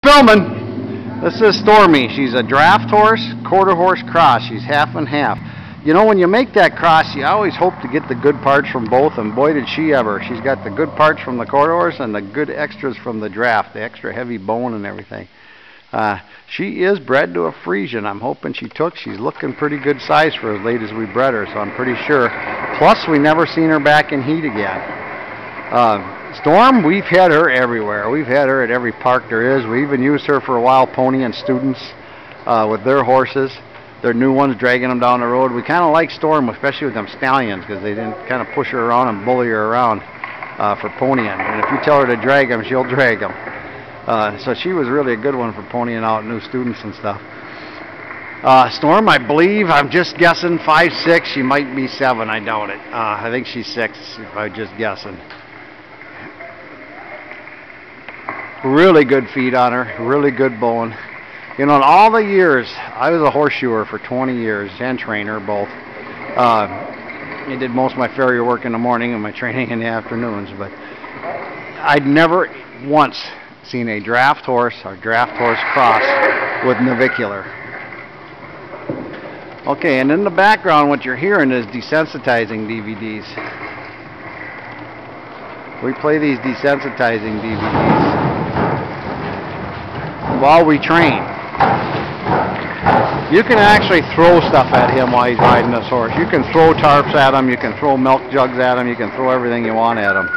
Filming. This is Stormy. She's a draft horse, quarter horse cross. She's half and half. You know, when you make that cross, you always hope to get the good parts from both, and boy did she ever. She's got the good parts from the quarter horse and the good extras from the draft, the extra heavy bone and everything. She is bred to a Friesian. I'm hoping she took. She's looking pretty good size for as late as we bred her, so I'm pretty sure. Plus, we never seen her back in heat again. Storm, we've had her everywhere. We've had her at every park there is. We even used her for a while ponying students with their horses, their new ones, dragging them down the road. We kind of like Storm, especially with them stallions, because they didn't kind of push her around and bully her around for ponying. And if you tell her to drag them, she'll drag them. So she was really a good one for ponying out new students and stuff. Storm, I believe, I'm just guessing 5'6". She might be 7. I doubt it. I think she's 6, if I'm just guessing. Really good feet on her, really good bone. You know, in all the years, I was a horseshoer for 20 years, and trainer both. I did most of my farrier work in the morning and my training in the afternoons, but I'd never once seen a draft horse or draft horse cross with navicular. Okay, and in the background what you're hearing is desensitizing DVDs. We play these desensitizing DVDs while we train. You can actually throw stuff at him while he's riding this horse. You can throw tarps at him, you can throw milk jugs at him, you can throw everything you want at him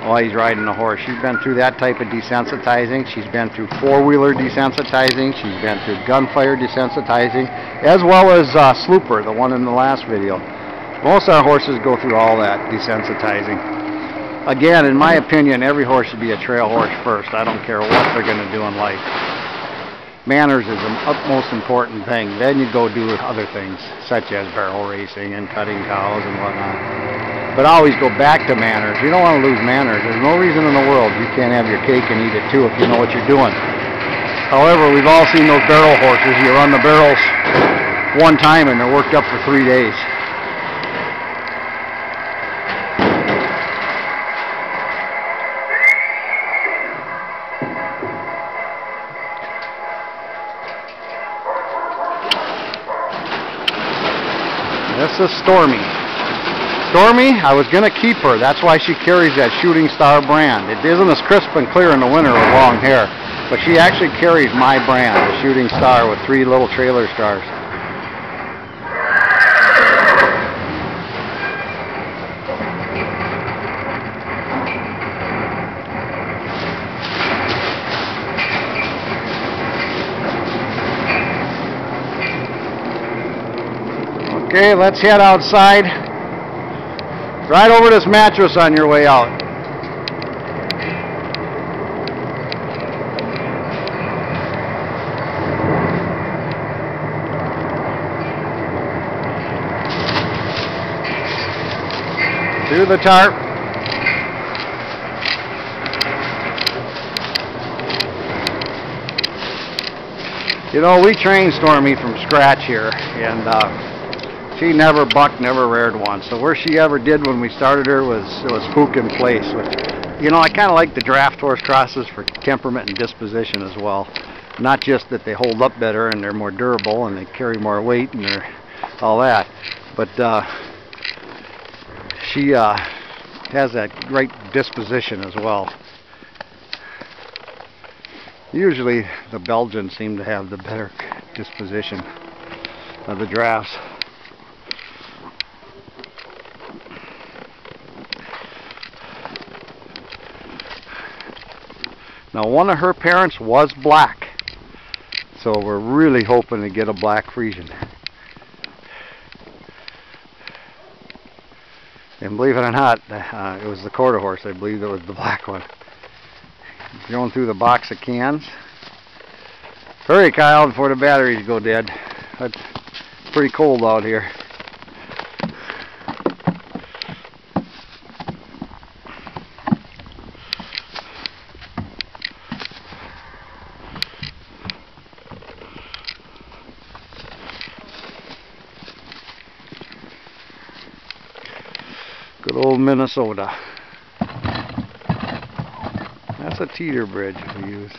while he's riding the horse. She's been through that type of desensitizing. She's been through four-wheeler desensitizing. She's been through gunfire desensitizing, as well as Slooper, the one in the last video. Most of our horses go through all that desensitizing. Again, in my opinion, every horse should be a trail horse first. I don't care what they're going to do in life. Manners is the utmost important thing. Then you go do other things, such as barrel racing and cutting cows and whatnot. But always go back to manners. You don't want to lose manners. There's no reason in the world you can't have your cake and eat it too if you know what you're doing. However, we've all seen those barrel horses. You run the barrels one time and they're worked up for 3 days. This is Stormy. Stormy, I was going to keep her. That's why she carries that Shooting Star brand. It isn't as crisp and clear in the winter with long hair, but she actually carries my brand, the Shooting Star, with 3 little trailer stars. Okay, let's head outside. Ride over this mattress on your way out. Through the tarp. You know, we trained Stormy from scratch here, and she never bucked, never reared once. So where she ever did when we started her was spook in place. You know, I kind of like the draft horse crosses for temperament and disposition as well. Not just that they hold up better and they're more durable and they carry more weight and they're all that, but she has that great disposition as well. Usually the Belgians seem to have the better disposition of the drafts. Now, one of her parents was black, so we're really hoping to get a black Friesian. And believe it or not, it was the quarter horse. I believe it was the black one. Going through the box of cans. Hurry, Kyle, before the batteries go dead. It's pretty cold out here. Good old Minnesota. That's a teeter bridge we use.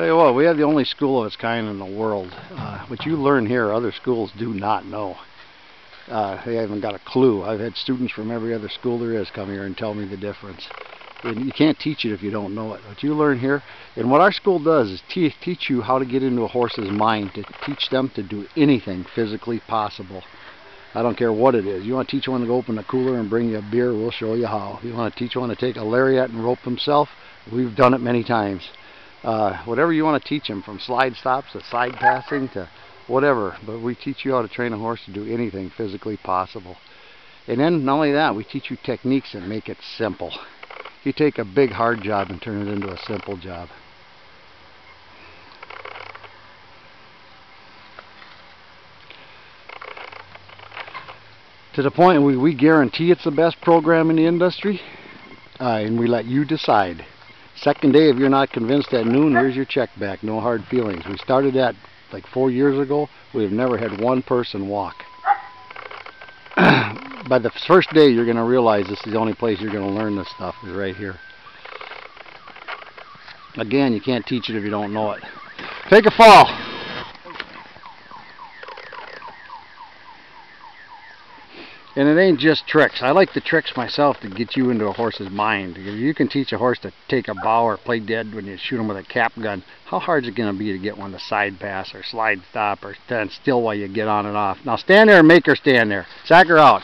you what, we have the only school of its kind in the world. What you learn here, other schools do not know. They haven't got a clue. I've had students from every other school there is come here and tell me the difference. And you can't teach it if you don't know it. What you learn here, and what our school does is teach you how to get into a horse's mind, to teach them to do anything physically possible. I don't care what it is. You want to teach one to go open a cooler and bring you a beer, we'll show you how. You want to teach one to take a lariat and rope himself, we've done it many times. Whatever you want to teach them, from slide stops to side passing to whatever, but we teach you how to train a horse to do anything physically possible. And then not only that, we teach you techniques and make it simple. You take a big hard job and turn it into a simple job. To the point we guarantee it's the best program in the industry, and we let you decide. Second day, if you're not convinced at noon, here's your check back. No hard feelings. We started that like 4 years ago. We have never had one person walk. By the first day, you're going to realize this is the only place you're going to learn this stuff, is right here. Again, you can't teach it if you don't know it. Take a fall. And it ain't just tricks. I like the tricks myself to get you into a horse's mind. If you can teach a horse to take a bow or play dead when you shoot him with a cap gun, how hard is it going to be to get one to side pass or slide stop or stand still while you get on and off? Now stand there and make her stand there. Sack her out.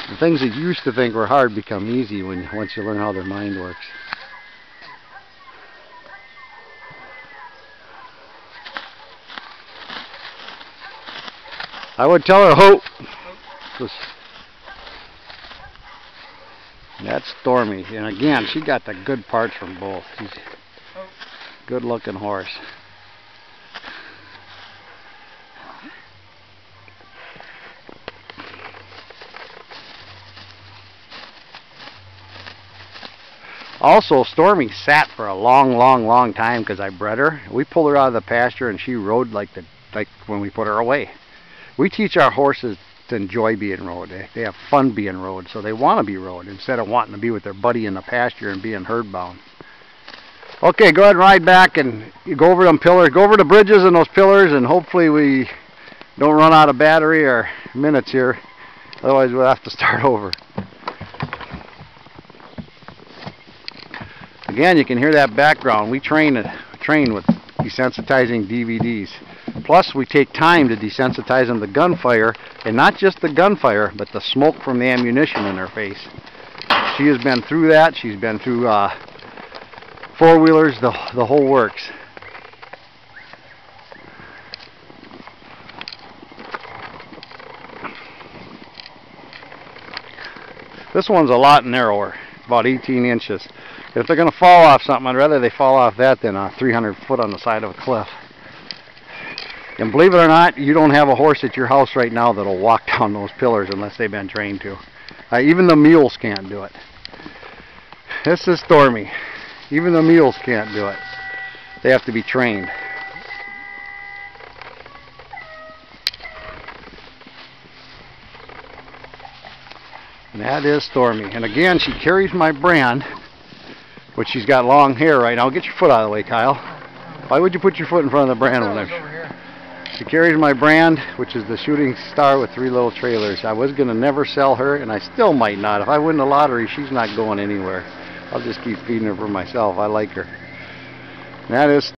The things that you used to think were hard become easy once you learn how their mind works. I would tell her, hope. That's Stormy. And again, she got the good parts from both. She's a good looking horse. Also, Stormy sat for a long time because I bred her. We pulled her out of the pasture and she rode like when we put her away. We teach our horses to enjoy being rode. They have fun being rode, so they want to be rode instead of wanting to be with their buddy in the pasture and being herd bound. Okay, go ahead and ride back and you go over them pillars. Go over the bridges and those pillars, and hopefully we don't run out of battery or minutes here. Otherwise we'll have to start over. Again, you can hear that background. We train with desensitizing DVDs. Plus, we take time to desensitize them to gunfire, and not just the gunfire, but the smoke from the ammunition in her face. She has been through that. She's been through four-wheelers, the whole works. This one's a lot narrower, about 18 inches. If they're going to fall off something, I'd rather they fall off that than 300 foot on the side of a cliff. And believe it or not, you don't have a horse at your house right now that'll walk down those pillars unless they've been trained to. Even the mules can't do it. This is Stormy. Even the mules can't do it. They have to be trained. And that is Stormy. And again, she carries my brand, which she's got long hair right now. Get your foot out of the way, Kyle. Why would you put your foot in front of the brand when She carries my brand, which is the Shooting Star with 3 little trailers. I was going to never sell her, and I still might not. If I win the lottery, she's not going anywhere. I'll just keep feeding her for myself. I like her. And that is